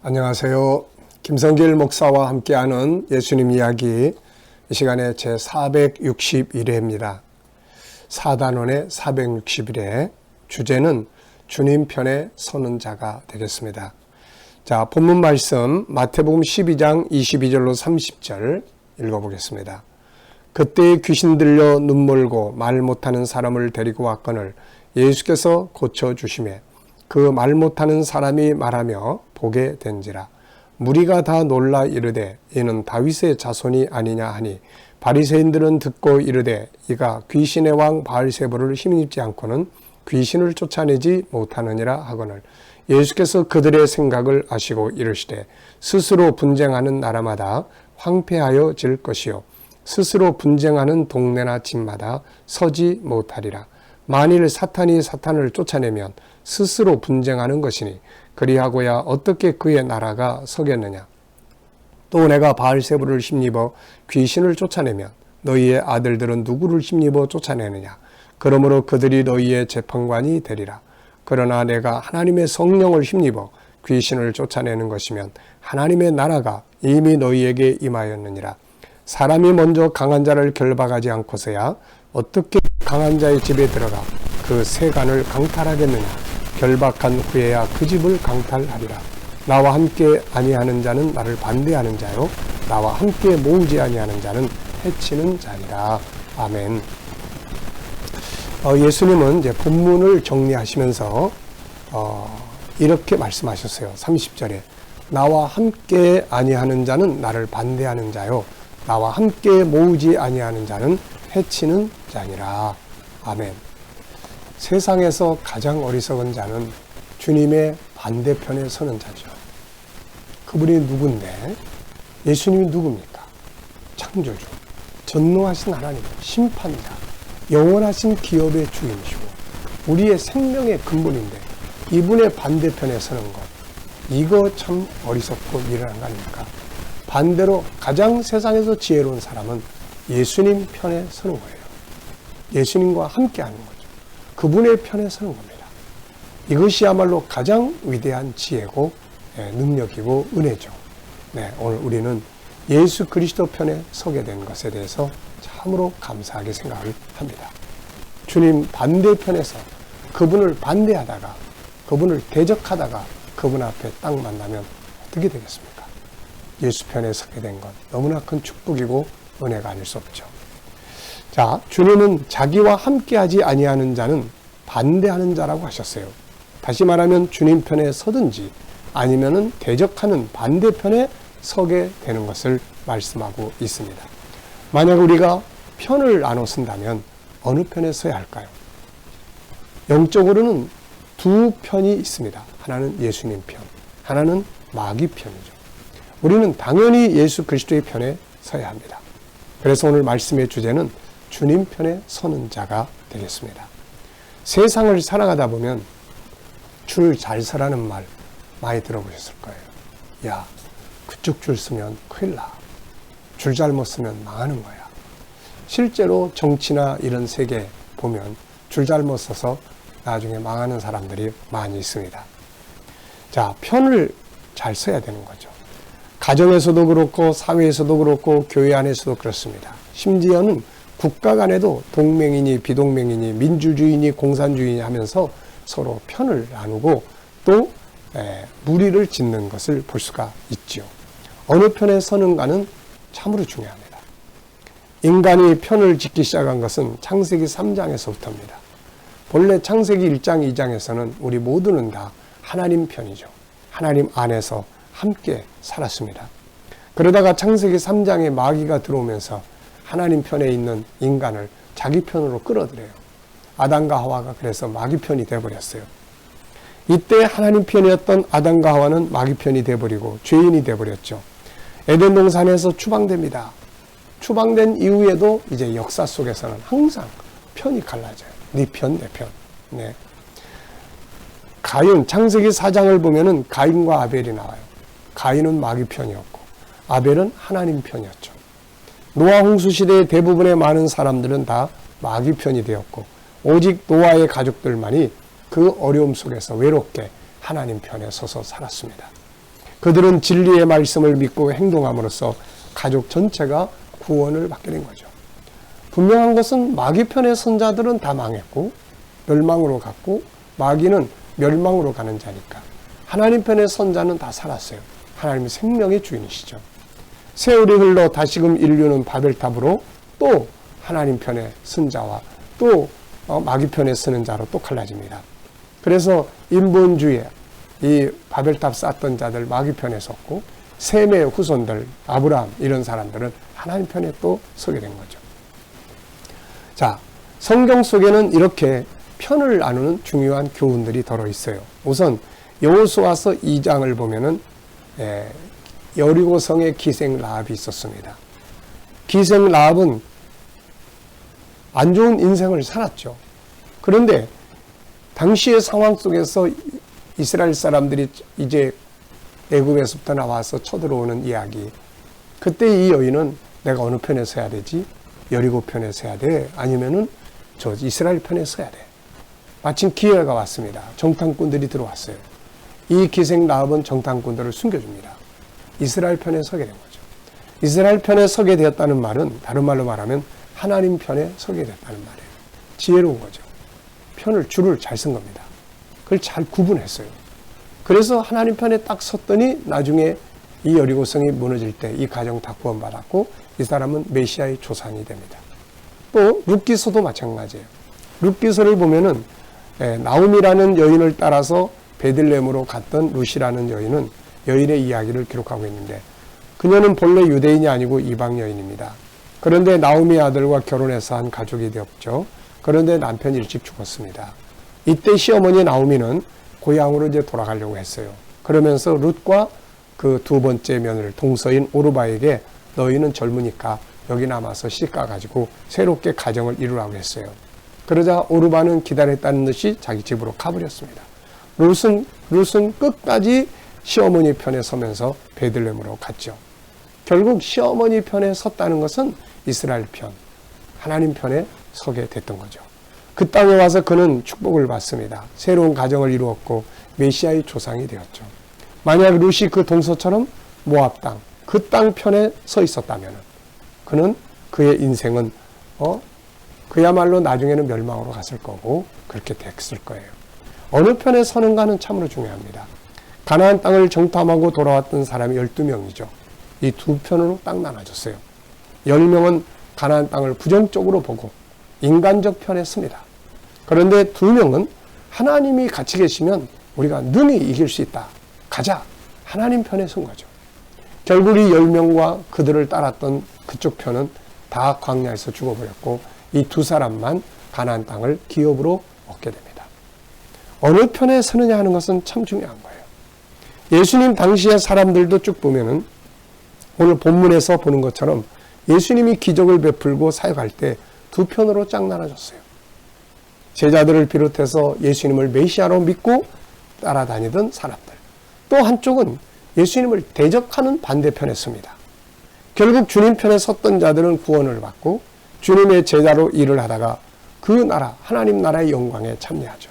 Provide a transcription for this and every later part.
안녕하세요. 김성길 목사와 함께하는 예수님 이야기, 이 시간에 제461회입니다. 4단원의 461회, 주제는 주님 편에 서는 자가 되겠습니다. 자, 본문 말씀 마태복음 12장 22절로 30절 읽어보겠습니다. 그때 귀신 들려 눈멀고 말 못하는 사람을 데리고 왔거늘 예수께서 고쳐주시매 그 말 못하는 사람이 말하며 보게 된지라. 무리가 다 놀라 이르되 이는 다윗의 자손이 아니냐 하니 바리새인들은 듣고 이르되 이가 귀신의 왕 바알세불을 힘입지 않고는 귀신을 쫓아내지 못하느니라 하거늘 예수께서 그들의 생각을 아시고 이르시되 스스로 분쟁하는 나라마다 황폐하여 질 것이요 스스로 분쟁하는 동네나 집마다 서지 못하리라. 만일 사탄이 사탄을 쫓아내면 스스로 분쟁하는 것이니 그리하고야 어떻게 그의 나라가 서겠느냐. 또 내가 바알세불을 힘입어 귀신을 쫓아내면 너희의 아들들은 누구를 힘입어 쫓아내느냐. 그러므로 그들이 너희의 재판관이 되리라. 그러나 내가 하나님의 성령을 힘입어 귀신을 쫓아내는 것이면 하나님의 나라가 이미 너희에게 임하였느니라. 사람이 먼저 강한 자를 결박하지 않고서야 어떻게 강한 자의 집에 들어가 그 세간을 강탈하겠느냐. 결박한 후에야 그 집을 강탈하리라. 나와 함께 아니하는 자는 나를 반대하는 자요 나와 함께 모으지 아니하는 자는 해치는 자니라. 아멘. 예수님은 이제 본문을 정리하시면서 이렇게 말씀하셨어요. 30절에 나와 함께 아니하는 자는 나를 반대하는 자요 나와 함께 모으지 아니하는 자는 해치는 자니라. 아멘. 세상에서 가장 어리석은 자는 주님의 반대편에 서는 자죠. 그분이 누군데? 예수님이 누굽니까? 창조주, 전능하신 하나님, 심판자, 영원하신 기업의 주인이시고 우리의 생명의 근본인데 이분의 반대편에 서는 것, 이거 참 어리석고 미련한 거 아닙니까? 반대로 가장 세상에서 지혜로운 사람은 예수님 편에 서는 거예요. 예수님과 함께하는 거죠. 그분의 편에 서는 겁니다. 이것이야말로 가장 위대한 지혜고 능력이고 은혜죠. 네, 오늘 우리는 예수 그리스도 편에 서게 된 것에 대해서 참으로 감사하게 생각을 합니다. 주님 반대편에서 그분을 반대하다가 그분을 대적하다가 그분 앞에 딱 만나면 어떻게 되겠습니까? 예수 편에 서게 된 것 너무나 큰 축복이고 은혜가 아닐 수 없죠. 자, 주님은 자기와 함께하지 아니하는 자는 반대하는 자라고 하셨어요. 다시 말하면 주님 편에 서든지 아니면은 대적하는 반대편에 서게 되는 것을 말씀하고 있습니다. 만약 우리가 편을 나눠 쓴다면 어느 편에 서야 할까요? 영적으로는 두 편이 있습니다. 하나는 예수님 편, 하나는 마귀 편이죠. 우리는 당연히 예수 그리스도의 편에 서야 합니다. 그래서 오늘 말씀의 주제는 주님 편에 서는 자가 되겠습니다. 세상을 살아가다 보면 줄 잘 서라는 말 많이 들어보셨을 거예요. 야, 그쪽 줄 서면 큰일 나. 줄 잘못 서면 망하는 거야. 실제로 정치나 이런 세계 보면 줄 잘못 서서 나중에 망하는 사람들이 많이 있습니다. 자, 편을 잘 서야 되는 거죠. 가정에서도 그렇고 사회에서도 그렇고 교회 안에서도 그렇습니다. 심지어는 국가 간에도 동맹이니 비동맹이니 민주주의니 공산주의니 하면서 서로 편을 나누고 또 무리를 짓는 것을 볼 수가 있죠. 어느 편에 서는가는 참으로 중요합니다. 인간이 편을 짓기 시작한 것은 창세기 3장에서부터입니다. 본래 창세기 1장, 2장에서는 우리 모두는 다 하나님 편이죠. 하나님 안에서 함께 살았습니다. 그러다가 창세기 3장에 마귀가 들어오면서 하나님 편에 있는 인간을 자기 편으로 끌어들여요. 아담과 하와가 그래서 마귀 편이 되어버렸어요. 이때 하나님 편이었던 아담과 하와는 마귀 편이 되어버리고 죄인이 되어버렸죠. 에덴 동산에서 추방됩니다. 추방된 이후에도 이제 역사 속에서는 항상 편이 갈라져요. 네 편, 내 편. 네. 가인, 창세기 4장을 보면은 가인과 아벨이 나와요. 가인은 마귀 편이었고 아벨은 하나님 편이었죠. 노아 홍수 시대의 대부분의 많은 사람들은 다 마귀 편이 되었고 오직 노아의 가족들만이 그 어려움 속에서 외롭게 하나님 편에 서서 살았습니다. 그들은 진리의 말씀을 믿고 행동함으로써 가족 전체가 구원을 받게 된 거죠. 분명한 것은 마귀 편의 선자들은 다 망했고 멸망으로 갔고 마귀는 멸망으로 가는 자니까 하나님 편의 선자는 다 살았어요. 하나님의 생명의 주인이시죠. 세월이 흘러 다시금 인류는 바벨탑으로 또 하나님 편의 선자와 또 마귀 편에 쓰는 자로 또 갈라집니다. 그래서 인본주의, 이 바벨탑 쌓던 자들 마귀 편에 섰고 셈의 후손들 아브라함 이런 사람들은 하나님 편에 또 서게 된 거죠. 자, 성경 속에는 이렇게 편을 나누는 중요한 교훈들이 들어 있어요. 우선 여호수아서 2장을 보면은 여리고성에 기생 라합이 있었습니다. 기생 라합은 안 좋은 인생을 살았죠. 그런데 당시의 상황 속에서 이스라엘 사람들이 이제 애굽에서부터 나와서 쳐들어오는 이야기. 그때 이 여인은 내가 어느 편에 서야 되지? 여리고 편에 서야 돼? 아니면은 저 이스라엘 편에 서야 돼? 마침 기회가 왔습니다. 정탐꾼들이 들어왔어요. 이 기생 라합은 정탐꾼들을 숨겨줍니다. 이스라엘 편에 서게 된 거죠. 이스라엘 편에 서게 되었다는 말은 다른 말로 말하면 하나님 편에 서게 됐다는 말이에요. 지혜로운 거죠. 줄을 잘 쓴 겁니다. 그걸 잘 구분했어요. 그래서 하나님 편에 딱 섰더니 나중에 이 여리고성이 무너질 때 이 가정 다 구원받았고 이 사람은 메시아의 조상이 됩니다. 또 룻기서도 마찬가지예요. 룻기서를 보면은 나오미라는 여인을 따라서 베들레헴으로 갔던 룻이라는 여인의 이야기를 기록하고 있는데 그녀는 본래 유대인이 아니고 이방 여인입니다. 그런데 나오미 아들과 결혼해서 한 가족이 되었죠. 그런데 남편이 일찍 죽었습니다. 이때 시어머니 나오미는 고향으로 이제 돌아가려고 했어요. 그러면서 룻과 그 두 번째 며느리 동서인 오르바에게 너희는 젊으니까 여기 남아서 씻가가지고 새롭게 가정을 이루라고 했어요. 그러자 오르바는 기다렸다는 듯이 자기 집으로 가버렸습니다. 룻은 끝까지 시어머니 편에 서면서 베들레헴으로 갔죠. 결국 시어머니 편에 섰다는 것은 이스라엘 편, 하나님 편에 서게 됐던 거죠. 그 땅에 와서 그는 축복을 받습니다. 새로운 가정을 이루었고 메시아의 조상이 되었죠. 만약 룻이 그 동서처럼 모압 땅, 그 땅 편에 서 있었다면 그는 그의 인생은 그야말로 나중에는 멸망으로 갔을 거고 그렇게 됐을 거예요. 어느 편에 서는가는 참으로 중요합니다. 가나안 땅을 정탐하고 돌아왔던 사람이 12명이죠. 이 두 편으로 딱 나눠졌어요. 10명은 가나안 땅을 부정적으로 보고 인간적 편에 씁니다. 그런데 2명은 하나님이 같이 계시면 우리가 능히 이길 수 있다. 가자. 하나님 편에 선 거죠. 결국 이 10명과 그들을 따랐던 그쪽 편은 다 광야에서 죽어버렸고 이 두 사람만 가나안 땅을 기업으로 얻게 됩니다. 어느 편에 서느냐 하는 것은 참 중요한 거예요. 예수님 당시의 사람들도 쭉 보면은 오늘 본문에서 보는 것처럼 예수님이 기적을 베풀고 사역할 때 두 편으로 쫙 나눠졌어요. 제자들을 비롯해서 예수님을 메시아로 믿고 따라다니던 사람들. 또 한쪽은 예수님을 대적하는 반대편에 섭니다. 결국 주님 편에 섰던 자들은 구원을 받고 주님의 제자로 일을 하다가 그 나라, 하나님 나라의 영광에 참여하죠.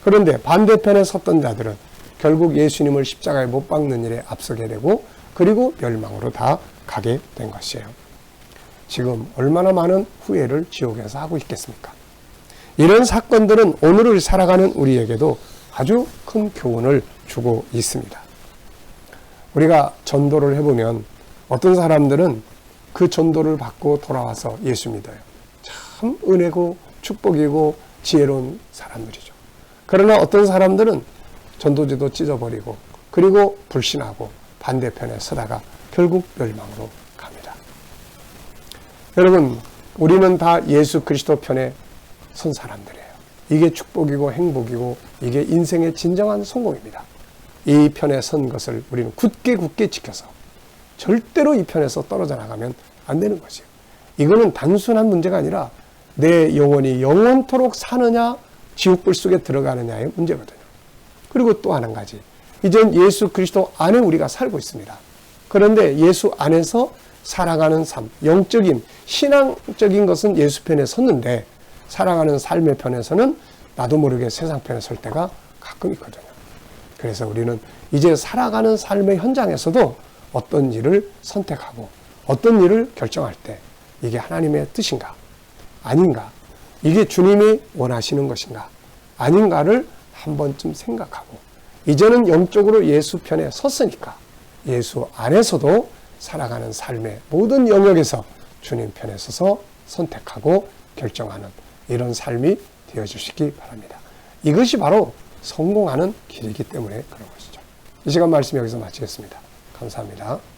그런데 반대편에 섰던 자들은 결국 예수님을 십자가에 못 박는 일에 앞서게 되고 그리고 멸망으로 다 가게 된 것이에요. 지금 얼마나 많은 후회를 지옥에서 하고 있겠습니까? 이런 사건들은 오늘을 살아가는 우리에게도 아주 큰 교훈을 주고 있습니다. 우리가 전도를 해보면 어떤 사람들은 그 전도를 받고 돌아와서 예수 믿어요. 참 은혜고 축복이고 지혜로운 사람들이죠. 그러나 어떤 사람들은 전도지도 찢어버리고 그리고 불신하고 반대편에 서다가 결국 멸망으로 갑니다. 여러분, 우리는 다 예수 그리스도 편에 선 사람들이에요. 이게 축복이고 행복이고 이게 인생의 진정한 성공입니다. 이 편에 선 것을 우리는 굳게 지켜서 절대로 이 편에서 떨어져 나가면 안 되는 것이에요. 이거는 단순한 문제가 아니라 내 영혼이 영원토록 사느냐 지옥불 속에 들어가느냐의 문제거든요. 그리고 또 한 가지, 이젠 예수 그리스도 안에 우리가 살고 있습니다. 그런데 예수 안에서 살아가는 삶, 영적인 신앙적인 것은 예수 편에 섰는데 살아가는 삶의 편에서는 나도 모르게 세상 편에 설 때가 가끔 있거든요. 그래서 우리는 이제 살아가는 삶의 현장에서도 어떤 일을 선택하고 어떤 일을 결정할 때 이게 하나님의 뜻인가 아닌가, 이게 주님이 원하시는 것인가 아닌가를 한 번쯤 생각하고, 이제는 영적으로 예수 편에 섰으니까 예수 안에서도 살아가는 삶의 모든 영역에서 주님 편에 서서 선택하고 결정하는 이런 삶이 되어주시기 바랍니다. 이것이 바로 성공하는 길이기 때문에 그런 것이죠. 이 시간 말씀 여기서 마치겠습니다. 감사합니다.